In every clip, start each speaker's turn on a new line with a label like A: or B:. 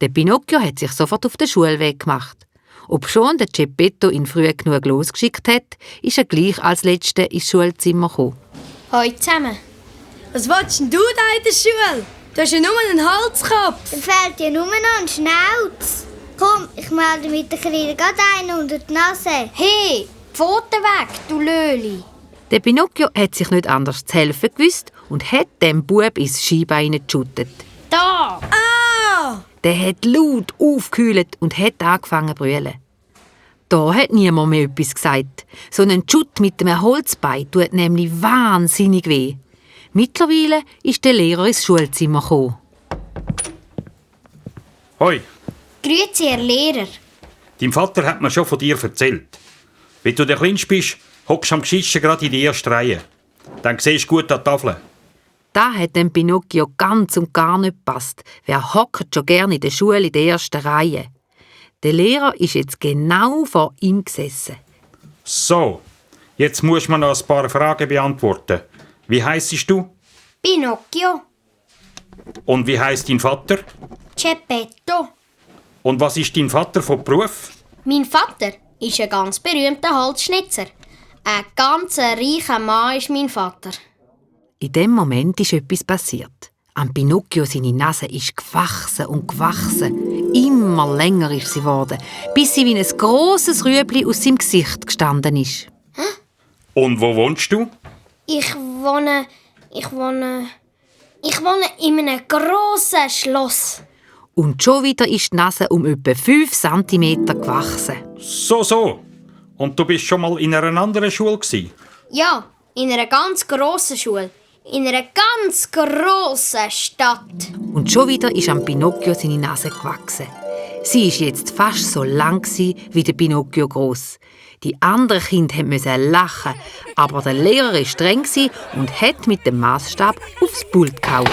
A: Der Pinocchio hat sich sofort auf den Schulweg gemacht. Obschon der Geppetto ihn früh genug losgeschickt hat, ist er gleich als Letzter ins Schulzimmer gekommen.
B: Hallo zusammen.
C: Was willst denn du da in der Schule? Du hast ja nur einen Holzkopf.
D: Da fehlt ja nur noch ein Schnauz. Komm, ich melde mit der Kleinen gerade einen unter die Nase.
B: Hey, Pfoten weg, du Löli.
A: Der Pinocchio hat sich nicht anders zu helfen gewusst und hat dem Bub ins Skibein geschüttet.
B: Da!
C: Ah!
A: Der hat laut aufgehüllt und hat angefangen zu brüllen. Da hat niemand mehr etwas gesagt. So ein Schutt mit einem Holzbein tut nämlich wahnsinnig weh. Mittlerweile ist der Lehrer ins Schulzimmer gekommen.
E: Hoi,
B: Grüezi, Herr Lehrer.
E: dein Vater hat mir schon von dir erzählt. Wenn du der Kleinste bist, hockst du am gescheitsten gerade in die erste Reihe. Dann siehst du gut an die Tafel.
A: Da hat dem Pinocchio ganz und gar nicht gepasst. Wer hockt schon gerne in der Schule in der ersten Reihe? Der Lehrer ist jetzt genau vor ihm gesessen.
E: So, jetzt musst du mir noch ein paar Fragen beantworten. Wie heissest du?
B: Pinocchio.
E: Und wie heisst dein Vater?
B: Geppetto.
E: Und was ist dein Vater von Beruf?
B: Mein Vater ist ein ganz berühmter Holzschnitzer. Ein ganz reicher Mann ist mein Vater.
A: In dem Moment ist etwas passiert. Am Pinocchio seine Nase ist gewachsen und gewachsen. Immer länger ist sie geworden, bis sie wie ein grosses Rüebli aus seinem Gesicht gestanden ist.
E: Und wo wohnst du?
B: Ich wohne in einem grossen Schloss.
A: Und schon wieder ist die Nase um etwa 5 cm gewachsen.
E: So. Und du bist schon mal in einer anderen Schule gsi?
B: Ja, in einer ganz grossen Schule. In einer ganz grossen Stadt.
A: Und schon wieder ist am Pinocchio seine Nase gewachsen. Sie ist jetzt fast so lang wie der Pinocchio gross. Die anderen Kinder mussten lachen, aber der Lehrer war streng und hat mit dem Massstab aufs Pult gehauen.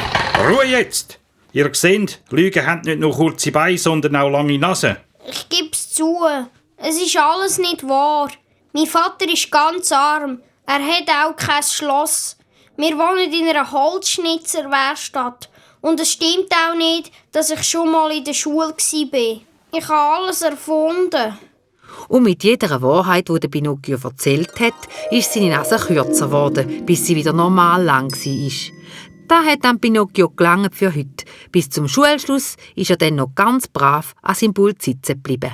E: Ruhe jetzt! Ihr seht, Lügen haben nicht nur kurze Beine, sondern auch lange Nase.
B: Ich geb's zu. Es ist alles nicht wahr. Mein Vater ist ganz arm. Er hat auch kein Schloss. Wir wohnen in einer Holzschnitzerwerkstatt. Und es stimmt auch nicht, dass ich schon mal in der Schule war. Ich habe alles erfunden.
A: Und mit jeder Wahrheit, die der Pinocchio erzählt hat, ist seine Nase kürzer geworden, bis sie wieder normal lang war. Das hat dann Pinocchio gelangt für heute. Bis zum Schulschluss ist er dann noch ganz brav an seinem Pult sitzen geblieben.